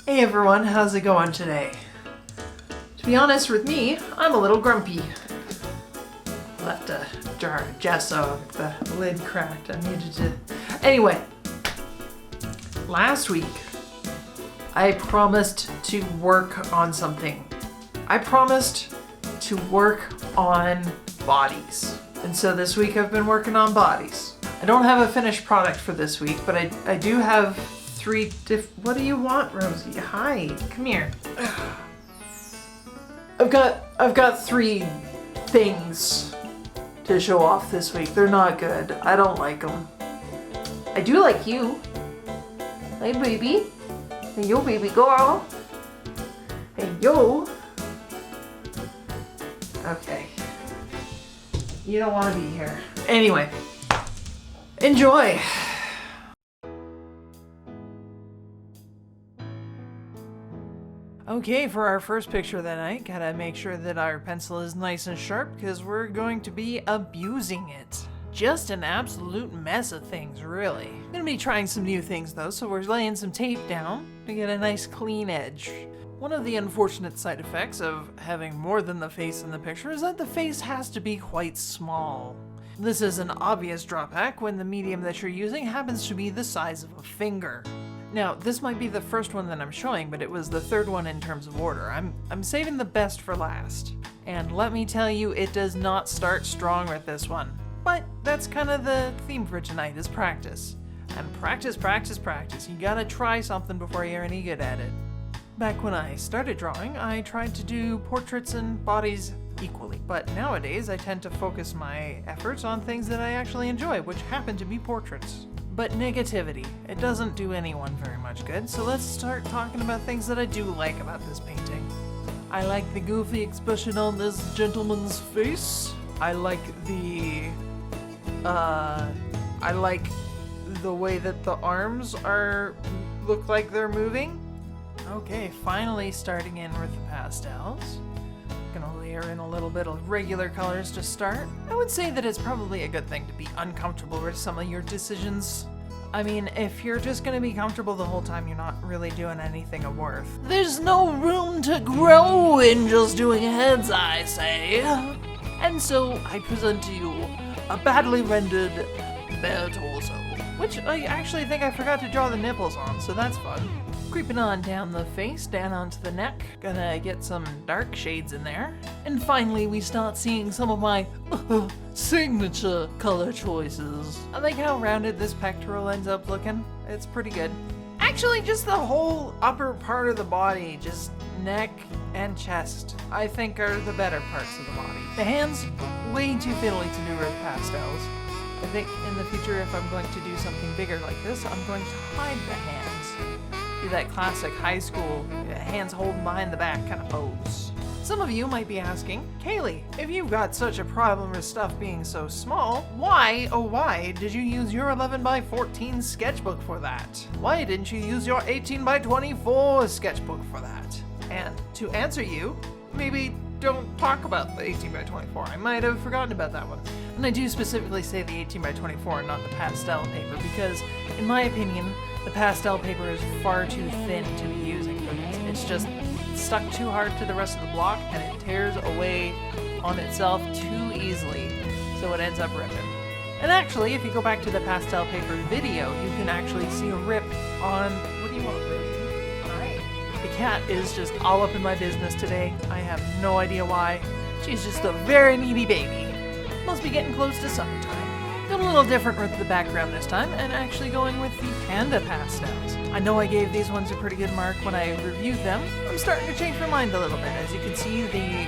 Hey everyone, how's it going today? To be honest with me, I'm a little grumpy. Left a jar of gesso, the lid cracked. I needed to... Anyway, last week I promised to work on something. I promised to work on bodies. And so this week I've been working on bodies. I don't have a finished product for this week, but I do have what do you want, Rosie? Hi, come here. I've got 3 things to show off this week. They're not good. I don't like them. I do like you. Hey, baby. Hey, yo, baby girl. Hey, yo. Okay. You don't want to be here. Anyway, enjoy. Okay, for our first picture of the night, gotta make sure that our pencil is nice and sharp because we're going to be abusing it. Just an absolute mess of things, really. Gonna be trying some new things though, so we're laying some tape down to get a nice clean edge. One of the unfortunate side effects of having more than the face in the picture is that the face has to be quite small. This is an obvious drawback when the medium that you're using happens to be the size of a finger. Now, this might be the first one that I'm showing, but it was the 3rd one in terms of order. I'm saving the best for last. And let me tell you, it does not start strong with this one. But that's kind of the theme for tonight, is practice. And practice, practice, practice. You gotta try something before you're any good at it. Back when I started drawing, I tried to do portraits and bodies equally. But nowadays, I tend to focus my efforts on things that I actually enjoy, which happen to be portraits. But negativity, it doesn't do anyone very much good, so let's start talking about things that I do like about this painting. I like the goofy expression on this gentleman's face. I like the way that the arms look like they're moving. Okay, finally starting in with the pastels. Gonna layer in a little bit of regular colors to start. I would say that it's probably a good thing to be uncomfortable with some of your decisions. I mean, if you're just gonna be comfortable the whole time, you're not really doing anything of worth. There's no room to grow in just doing heads, I say. And so I present to you a badly rendered bare torso, which I actually think I forgot to draw the nipples on, so that's fun. Creeping on down the face, down onto the neck. Gonna get some dark shades in there. And finally, we start seeing some of my signature color choices. I like how rounded this pectoral ends up looking. It's pretty good. Actually, just the whole upper part of the body, just neck and chest, I think are the better parts of the body. The hands, way too fiddly to do with pastels. I think in the future, if I'm going to do something bigger like this, I'm going to hide the hands. Do that classic high school, hands holding behind the back kind of pose. Some of you might be asking, Kaylee, if you've got such a problem with stuff being so small, why, oh why, did you use your 11x14 sketchbook for that? Why didn't you use your 18x24 sketchbook for that? And to answer you, maybe don't talk about the 18x24. I might have forgotten about that one. And I do specifically say the 18x24 and not the pastel paper because, in my opinion, the pastel paper is far too thin to be using for this. It's just stuck too hard to the rest of the block and it tears away on itself too easily, so it ends up ripping. And actually, if you go back to the pastel paper video, you can actually see a rip on... What do you want, Rosie? Hi. The cat is just all up in my business today. I have no idea why. She's just a very needy baby. Must be getting close to summertime. Got a little different with the background this time, and actually going with the Panda pastels. I know I gave these ones a pretty good mark when I reviewed them. I'm starting to change my mind a little bit. As you can see, the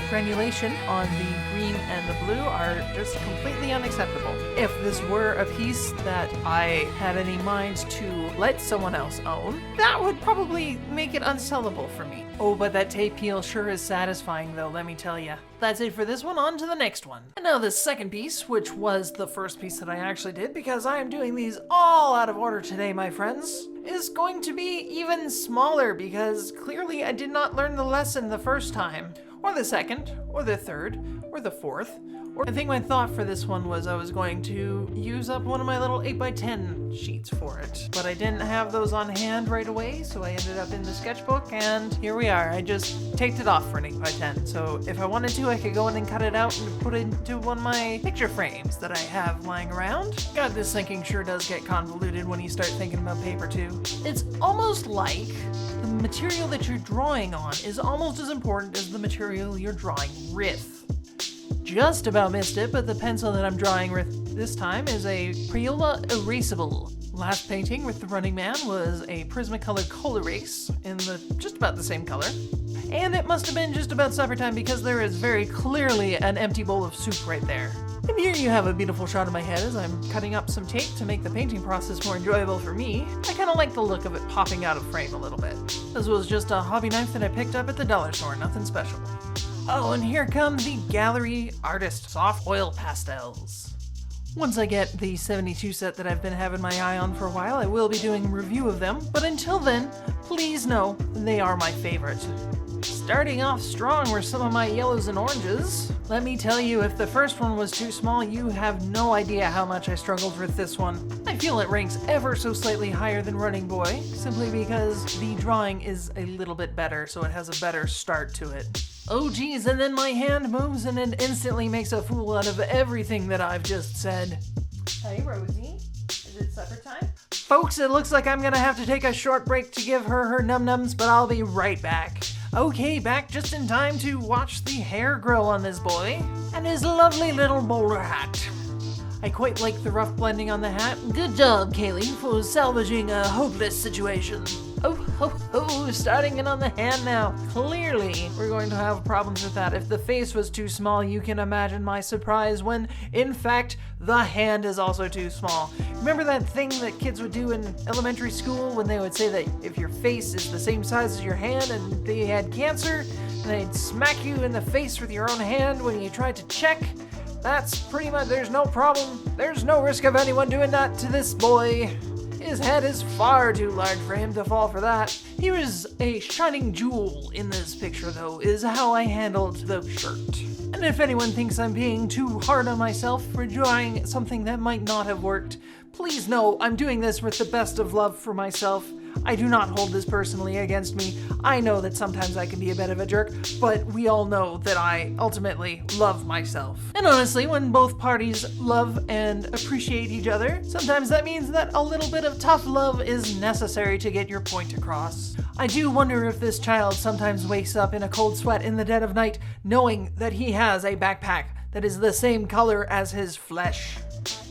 granulation on the green and the blue are just completely unacceptable. If this were a piece that I had any mind to let someone else own, that would probably make it unsellable for me. Oh, but that tape peel sure is satisfying though, let me tell ya. That's it for this one, on to the next one. And now the second piece, which was the first piece that I actually did, because I am doing these all out of order today, my friends, is going to be even smaller because clearly I did not learn the lesson the first time, or the second, or the third, or the 4th. Or I think my thought for this one was I was going to use up one of my little 8x10 sheets for it. But I didn't have those on hand right away, so I ended up in the sketchbook, and here we are. I just taped it off for an 8x10. So if I wanted to, I could go in and cut it out and put it into one of my picture frames that I have lying around. God, this thinking sure does get convoluted when you start thinking about paper too. It's almost like the material that you're drawing on is almost as important as the material you're drawing with. Just about missed it, but the pencil that I'm drawing with this time is a Crayola Erasable. Last painting with the Running Man was a Prismacolor Colorase in just about the same color. And it must have been just about supper time because there is very clearly an empty bowl of soup right there. And here you have a beautiful shot of my head as I'm cutting up some tape to make the painting process more enjoyable for me. I kind of like the look of it popping out of frame a little bit. This was just a hobby knife that I picked up at the dollar store, nothing special. Oh, and here come the Gallery Artist Soft Oil Pastels. Once I get the 72 set that I've been having my eye on for a while, I will be doing a review of them, but until then, please know they are my favorite. Starting off strong were some of my yellows and oranges. Let me tell you, if the first one was too small, you have no idea how much I struggled with this one. I feel it ranks ever so slightly higher than Running Boy, simply because the drawing is a little bit better, so it has a better start to it. Oh geez, and then my hand moves and it instantly makes a fool out of everything that I've just said. Hey Rosie, is it supper time? Folks, it looks like I'm gonna have to take a short break to give her num-nums, but I'll be right back. Okay, back just in time to watch the hair grow on this boy, and his lovely little bowler hat. I quite like the rough blending on the hat. Good job, Kaylee, for salvaging a hopeless situation. Oh, ho, ho, starting in on the hand now. Clearly, we're going to have problems with that. If the face was too small, you can imagine my surprise when, in fact, the hand is also too small. Remember that thing that kids would do in elementary school when they would say that if your face is the same size as your hand and they had cancer, they'd smack you in the face with your own hand when you tried to check? That's pretty much, there's no problem. There's no risk of anyone doing that to this boy. His head is far too large for him to fall for that. Here is a shining jewel in this picture, though, is how I handled the shirt. And if anyone thinks I'm being too hard on myself for drawing something that might not have worked, please know I'm doing this with the best of love for myself. I do not hold this personally against me. I know that sometimes I can be a bit of a jerk, but we all know that I ultimately love myself. And honestly, when both parties love and appreciate each other, sometimes that means that a little bit of tough love is necessary to get your point across. I do wonder if this child sometimes wakes up in a cold sweat in the dead of night, knowing that he has a backpack that is the same color as his flesh.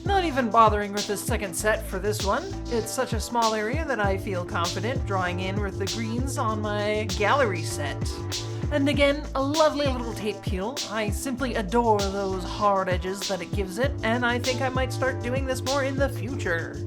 Not even bothering with the second set for this one. It's such a small area that I feel confident drawing in with the greens on my gallery set. And again, a lovely little tape peel. I simply adore those hard edges that it gives it, and I think I might start doing this more in the future.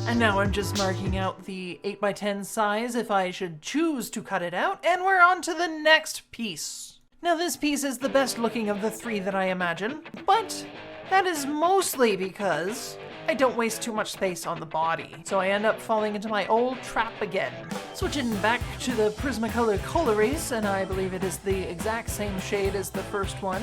And now I'm just marking out the 8x10 size if I should choose to cut it out, and we're on to the next piece. Now this piece is the best looking of the three that I imagine, but that is mostly because I don't waste too much space on the body, so I end up falling into my old trap again. Switching back to the Prismacolor Colorase, and I believe it is the exact same shade as the first one.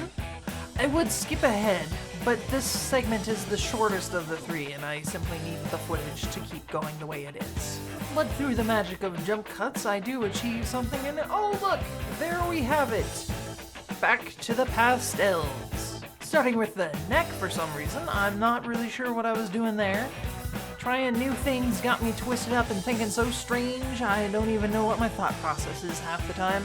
I would skip ahead, but this segment is the shortest of the three, and I simply need the footage to keep going the way it is. But through the magic of jump cuts, I do achieve something, and oh look, there we have it! Back to the pastels. Starting with the neck for some reason, I'm not really sure what I was doing there. Trying new things got me twisted up and thinking so strange, I don't even know what my thought process is half the time.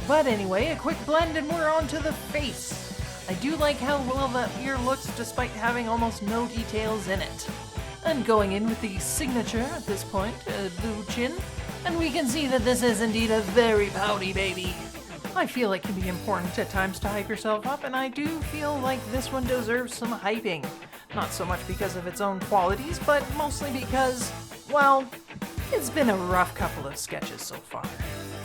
But anyway, a quick blend and we're on to the face. I do like how well the ear looks despite having almost no details in it. And going in with the signature at this point, a blue chin, and we can see that this is indeed a very pouty baby. I feel it can be important at times to hype yourself up, and I do feel like this one deserves some hyping. Not so much because of its own qualities, but mostly because, well, it's been a rough couple of sketches so far.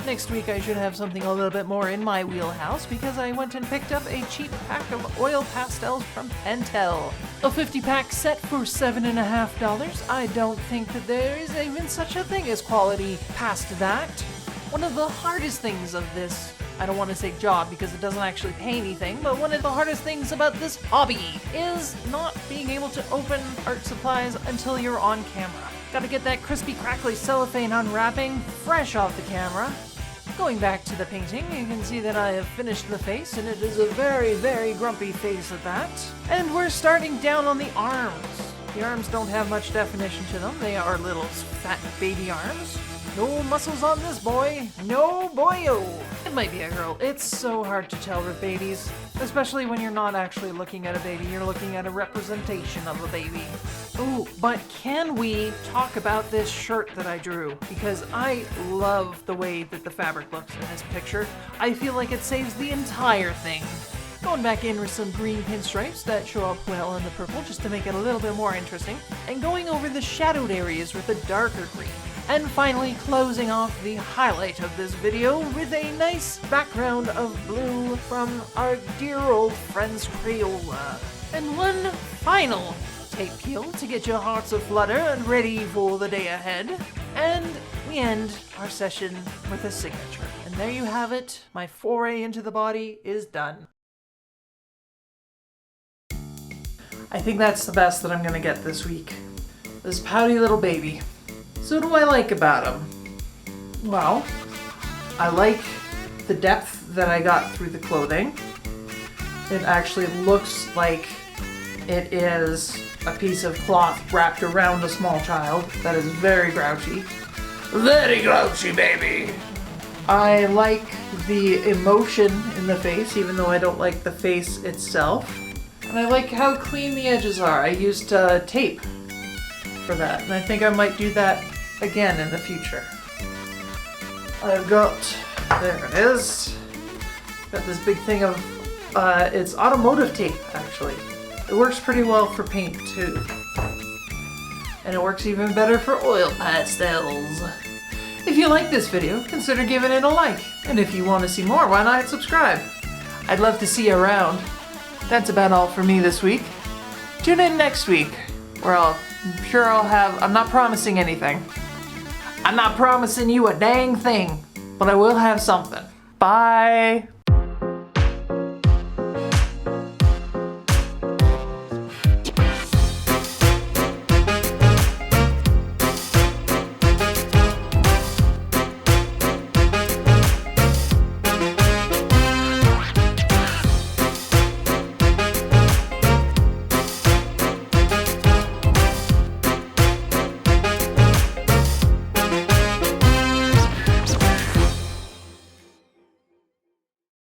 Next week I should have something a little bit more in my wheelhouse because I went and picked up a cheap pack of oil pastels from Panda. A 50-pack set for $7.50. I don't think that there is even such a thing as quality past that. One of the hardest things of this I don't want to say job because it doesn't actually pay anything, but one of the hardest things about this hobby is not being able to open art supplies until you're on camera. Gotta get that crispy crackly cellophane unwrapping fresh off the camera. Going back to the painting, you can see that I have finished the face, and it is a very, very grumpy face at that. And we're starting down on the arms. The arms don't have much definition to them. They are little fat baby arms. No muscles on this boy. No boyo. It might be a girl. It's so hard to tell with babies, especially when you're not actually looking at a baby. You're looking at a representation of a baby. Oh, but can we talk about this shirt that I drew? Because I love the way that the fabric looks in this picture. I feel like it saves the entire thing. Going back in with some green pinstripes that show up well in the purple just to make it a little bit more interesting. And going over the shadowed areas with a darker green. And finally closing off the highlight of this video with a nice background of blue from our dear old friends Crayola. And one final tape peel to get your hearts aflutter and ready for the day ahead. And we end our session with a signature. And there you have it. My foray into the body is done. I think that's the best that I'm gonna get this week. This pouty little baby. So what do I like about him? Well, I like the depth that I got through the clothing. It actually looks like it is a piece of cloth wrapped around a small child. That is very grouchy. Very grouchy, baby! I like the emotion in the face, even though I don't like the face itself. And I like how clean the edges are. I used tape for that, and I think I might do that again in the future. I've got, there it is, got this big thing of, it's automotive tape actually. It works pretty well for paint too. And it works even better for oil pastels. If you like this video, consider giving it a like. And if you want to see more, why not hit subscribe? I'd love to see you around. That's about all for me this week. Tune in next week, where I'm not promising anything. I'm not promising you a dang thing, but I will have something. Bye!